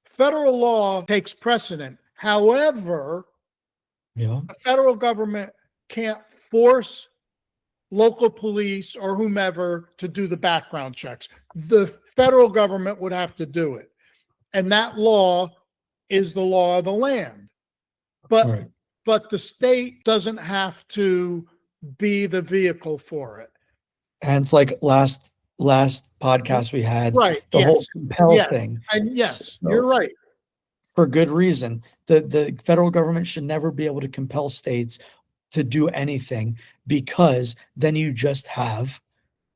federal law takes precedent. However, Yeah. the federal government can't force local police or whomever to do the background checks. The federal government would have to do it. And that law is the law of the land. But Right. but the state doesn't have to be the vehicle for it. Hence, like last podcast we had, Right. the whole Yes. compel Yes. thing. And yes, So, you're right. for good reason. The federal government should never be able to compel states to do anything, because then you just have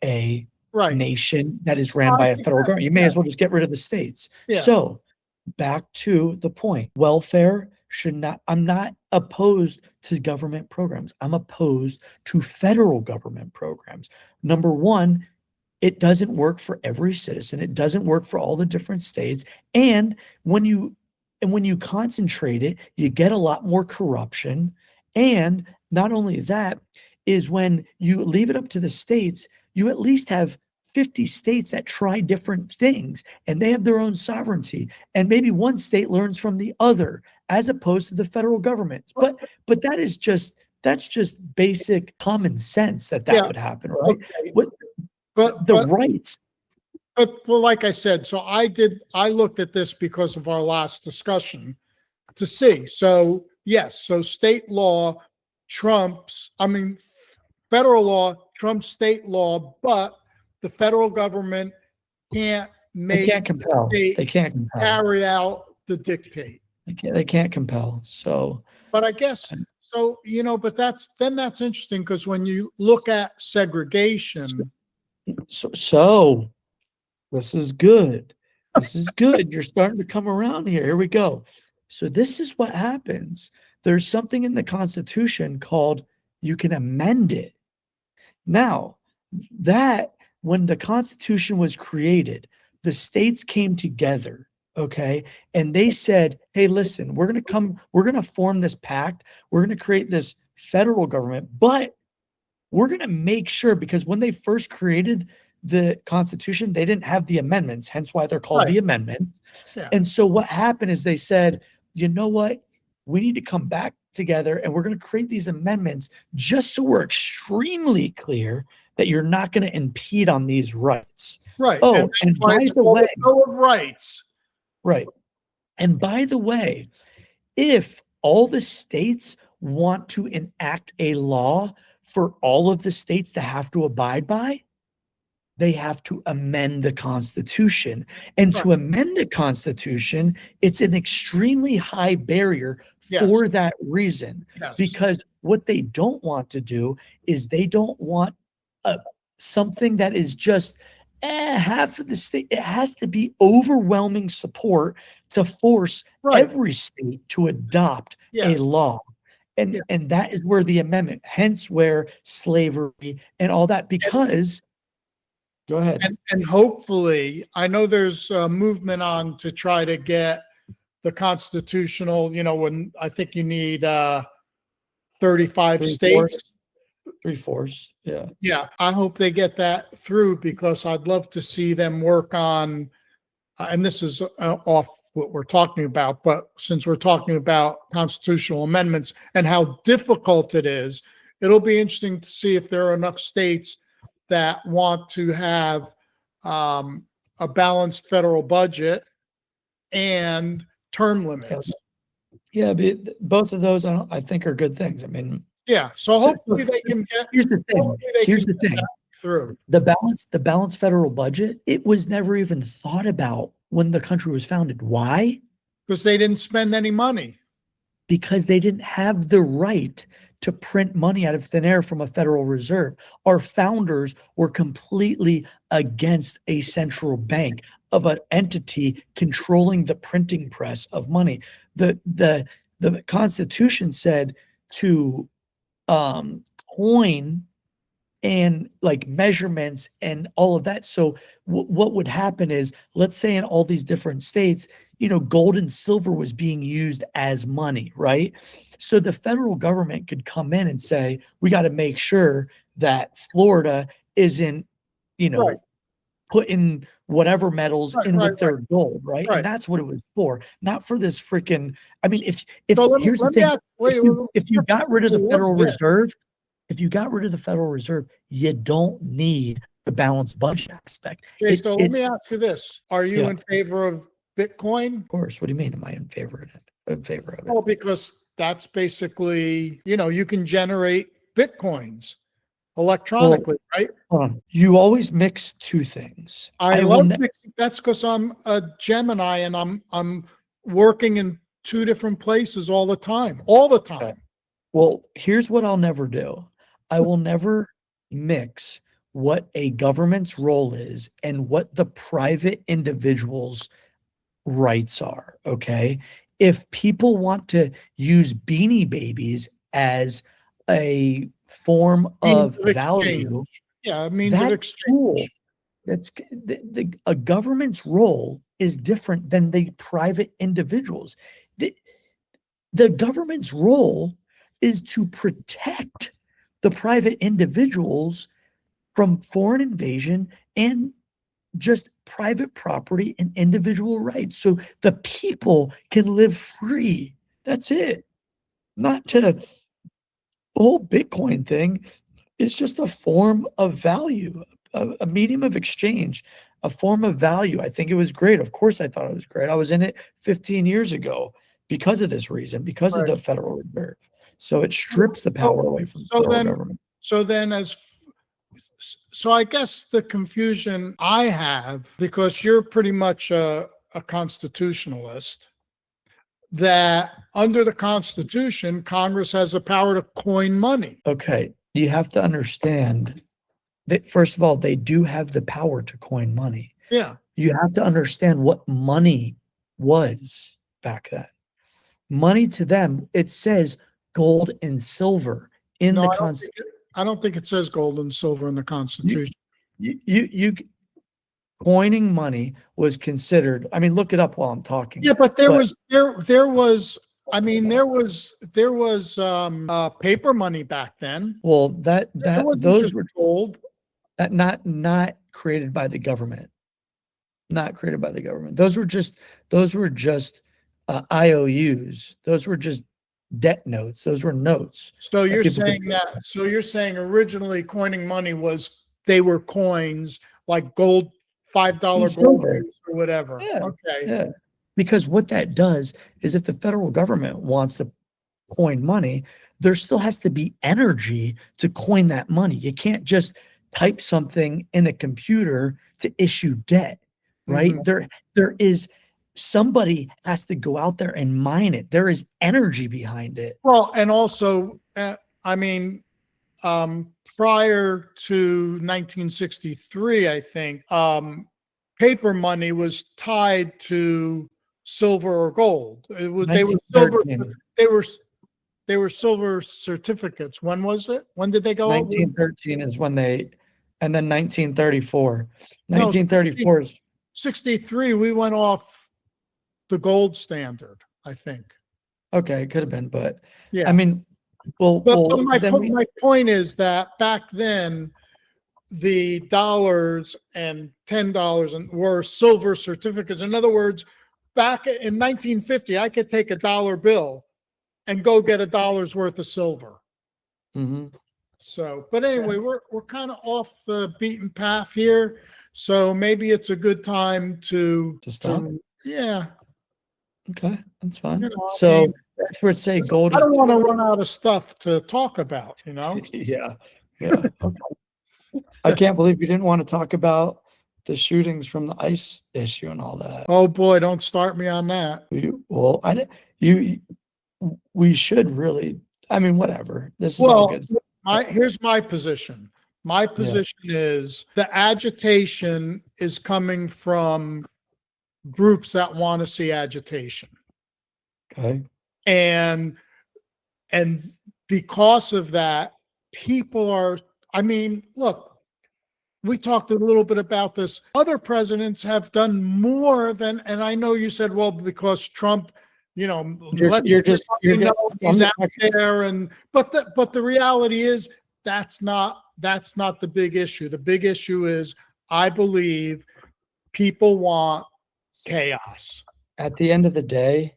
a Right. nation that is ran by a federal government. You may Yeah. as well just get rid of the states. Yeah. So back to the point, welfare should not, I'm not opposed to government programs. I'm opposed to federal government programs. Number one, it doesn't work for every citizen. It doesn't work for all the different states. And when you concentrate it, you get a lot more corruption. And not only that, is when you leave it up to the states, you at least have 50 states that try different things and they have their own sovereignty. And maybe one state learns from the other as opposed to the federal government. But that's just basic common sense that Yeah. would happen, right? Okay. What But the rights. well, like I said, so I looked at this because of our last discussion to see. So yes, so state law trumps, federal law trumps state law, but the federal government can't They make can't compel. state They can't compel. carry out the dictate. They can't compel. So, But I guess so, but that's interesting, because when you look at segregation, so this is good. This is good. You're starting to come around here. Here we go. So this is what happens. There's something in the Constitution called, you can amend it. Now, that when the Constitution was created, the states came together, okay? And they said, hey, listen, we're going to form this pact. We're going to create this federal government, but we're going to make sure, because when they first created the Constitution, they didn't have the amendments, hence why they're called the amendments. Yeah. And so what happened is they said, you know what? We need to come back together and we're going to create these amendments just so we're extremely clear that you're not going to impede on these rights. Right. Oh, and by the way, Bill of Rights. right. And by the way, if all the states want to enact a law for all of the states to have to abide by, they have to amend the Constitution. And to amend the Constitution, it's an extremely high barrier for that reason. Yes. Because what they don't want to do is they don't want something that is just half of the state. It has to be overwhelming support to force every state to adopt a law. And that is where the amendment, hence where slavery and all that, because go ahead. And hopefully, I know there's a movement on to try to get the constitutional, when I think you need 35 states. 3/4. Yeah. Yeah. I hope they get that through, because I'd love to see them work on, and this is off what we're talking about, but since we're talking about constitutional amendments and how difficult it is, it'll be interesting to see if there are enough states that want to have a balanced federal budget and term limits. Yeah, but both of those I think are good things. Yeah. So hopefully they can get. Here's the thing. Here's the thing. Through the balanced federal budget, it was never even thought about when the country was founded. Why? Because they didn't spend any money. Because they didn't have the right to print money out of thin air from a Federal Reserve. Our founders were completely against a central bank, of an entity controlling the printing press of money. The Constitution said to coin and like measurements and all of that. So what would happen is, let's say in all these different states, gold and silver was being used as money, right? So the federal government could come in and say, we got to make sure that Florida isn't, Right, putting whatever metals right, in right, with right, their gold, right? And right. that's what it was for, not for this freaking, I mean, if So here's the let me thing, ask, wait, wait, wait, if you got rid of the what's Federal this? Reserve, if you got rid of the Federal Reserve, you don't need the balanced budget aspect. Okay, so let me ask you this. Are you Yeah, in favor of Bitcoin? of course. What do you mean? Am I in favor of it? In favor of it? Well, because that's basically, you can generate Bitcoins Well, electronically, right? you always mix two things. I I will love mixing. That's because I'm a Gemini and I'm working in two different places all the time. All the time. Well, here's what I'll never do. I will never mix what a government's role is and what the private individual's rights are. Okay. If people want to use Beanie Babies as a form Means of of value, exchange. Yeah, means of that's cool. exchange. That's a government's role is different than the private individuals. The, the government's role is to protect the private individuals from foreign invasion and just private property and individual rights so the people can live free. That's it. Not to the whole Bitcoin thing. It's just a form of value, a medium of exchange, a form of value. I think it was great. Of course, I thought it was great. I was in it 15 years ago because of this reason, because of Right. the Federal Reserve. So it strips the power away from the So federal then, government. so then so I guess the confusion I have, because you're pretty much a constitutionalist, that under the Constitution, Congress has the power to coin money. Okay, you have to understand that, first of all, they do have the power to coin money. Yeah. You have to understand what money was back then. Money to them, it says gold and silver in No, the I don't think it says gold and silver in the Constitution. you coining money was considered. I mean, look it up while I'm talking. Yeah, but there was I mean, there was paper money back then. Well, It wasn't those just were gold. not created by the government. Not created by the government. Those were just IOUs. Those were just debt notes. Those were notes. So you're people could- saying that, so you're saying originally coining money they were coins like gold, $5 And gold silver. piece or whatever. Yeah, Okay. yeah. Because what that does is, if the federal government wants to coin money, there still has to be energy to coin that money. You can't just type something in a computer to issue debt, right? Mhm. There is somebody has to go out there and mine it. There is energy behind it. Well, and also, I mean, prior to 1963, I think, paper money was tied to silver or gold. They were silver. 1913. They were they were silver certificates. When was it? When did they go over? 1913 is when they, and then 1934. No, 1934 is 63. We went off the gold standard, I think. okay. It could have been, but Yeah. I mean, But then my point is that back then, the dollars and $10 were silver certificates. In other words, back in 1950, I could take a dollar bill and go get $1 worth of silver. Mhm. So, but anyway, we're kind of off the beaten path here. So maybe it's a good time to stop. yeah. Okay, that's fine. You know, I So mean, experts say gold I is don't want to run out of stuff to talk about, yeah, yeah. Okay. I can't believe you didn't want to talk about the shootings from the ICE issue and all that. Oh boy, don't start me on that. Well, we should really. I mean, whatever. This is all Well, good. here's my position. My position is the agitation is coming from groups that want to see agitation. Okay. And because of that, people are I mean, look, we talked a little bit about this. Other presidents have done more than, and I know you said, well, because Trump, let You're just, he's out there, but the reality is that's not the big issue. The big issue is, I believe people want chaos. at the end of the day,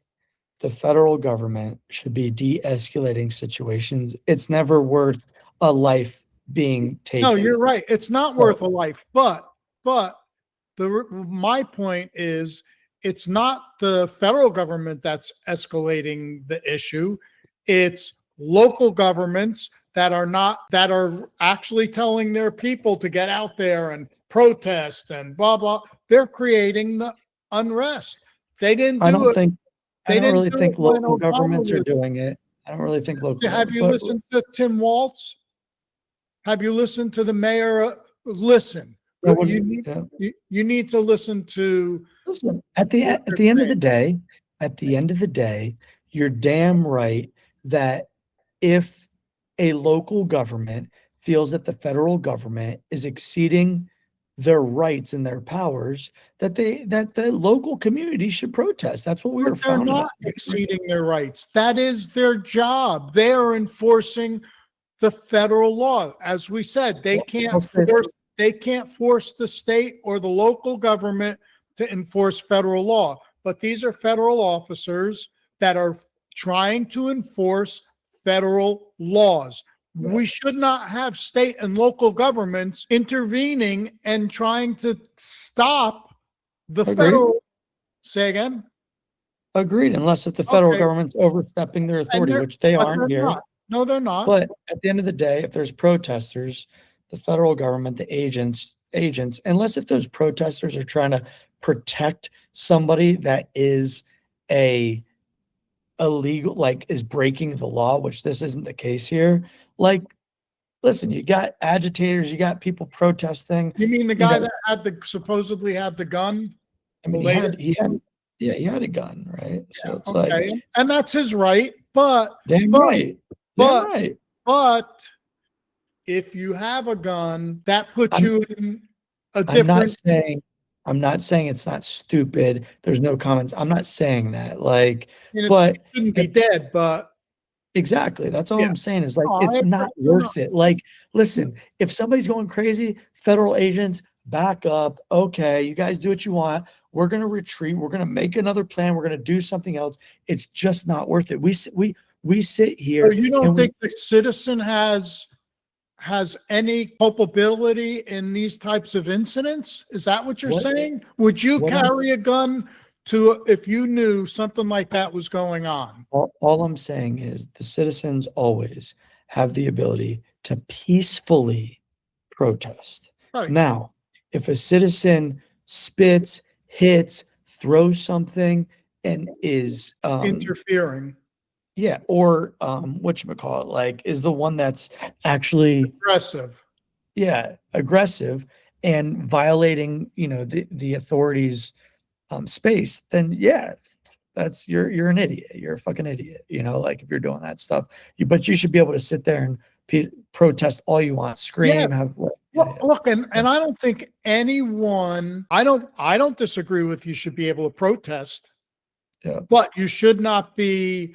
the federal government should be de-escalating situations. It's never worth a life being taken. No, you're right. It's not worth a life, but my point is, it's not the federal government that's escalating the issue. It's local governments that are actually telling their people to get out there and protest and blah blah. They're creating the unrest. They didn't do it. I don't really think local governments are doing it. I don't really think local. Have you listened to Tim Walz? Have you listened to the mayor? Listen. You need to listen to. Listen, at the end of the day, you're damn right that if a local government feels that the federal government is exceeding their rights and their powers, that the local community should protest. That's what we were founded on. They're not exceeding their rights. That is their job. They are enforcing the federal law. As we said, they can't force the state or the local government to enforce federal law. But these are federal officers that are trying to enforce federal laws. We should not have state and local governments intervening and trying to stop the federal. Say again? Agreed, unless if the federal government's overstepping their authority, which they aren't here. No, they're not. But at the end of the day, if there's protesters, the federal government, the agents, unless if those protesters are trying to protect somebody that is illegal, like is breaking the law, which this isn't the case here. Like, listen, you got agitators, you got people protesting. You mean the guy that supposedly had the gun? I mean, he had a gun, right? So it's like, and that's his right, but right. But if you have a gun, that puts you in a different. I'm not saying it's not stupid. There's no comments. I'm not saying that. Like, but it shouldn't be dead, but exactly. That's all I'm saying is like, it's not worth it. Like, listen, if somebody's going crazy, federal agents back up. Okay, you guys do what you want. We're going to retreat. We're going to make another plan. We're going to do something else. It's just not worth it. We sit here. So you don't think the citizen has any culpability in these types of incidents? Is that what you're saying? Would you carry a gun if you knew something like that was going on? All I'm saying is the citizens always have the ability to peacefully protest. Right. Now, if a citizen spits, hits, throws something, and is interfering. Yeah, or whatchamacallit, like is the one that's actually aggressive. Yeah, aggressive and violating, the authorities' space, then that's you're an idiot. You're a fucking idiot, like if you're doing that stuff. But you should be able to sit there and protest all you want, scream, Look, and I don't think anyone, I don't disagree with you should be able to protest. Yeah. But you should not be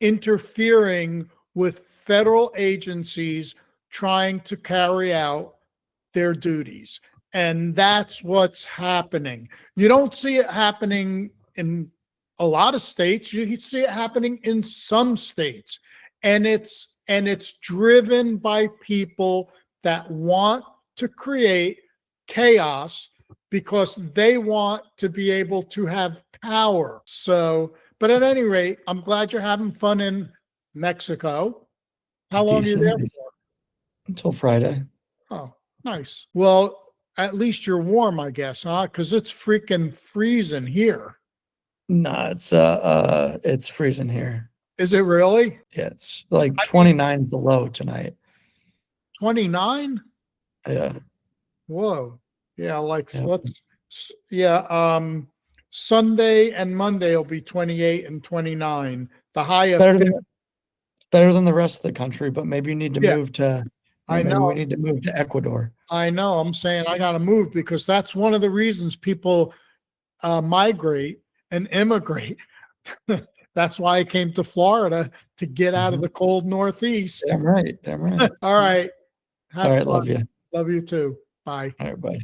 interfering with federal agencies trying to carry out their duties. And that's what's happening. You don't see it happening in a lot of states. You see it happening in some states. And it's driven by people that want to create chaos because they want to be able to have power. So, but at any rate, I'm glad you're having fun in Mexico. How long are you there for? Until Friday. Oh, nice. Well, at least you're warm, I guess, huh? Because it's freaking freezing here. No, it's freezing here. Is it really? Yeah, it's like 29 is the low tonight. 29? Yeah. Whoa. Yeah, Sunday and Monday will be 28 and 29. The high of better than the rest of the country, but maybe you need to move to I Maybe we know. need to move to Ecuador. I know. I'm saying I got to move because that's one of the reasons people migrate and immigrate. That's why I came to Florida, to get out of the cold Northeast. Damn right. Damn right. All right. All Have right. fun. Love you. Love you too. Bye. All right. Bye.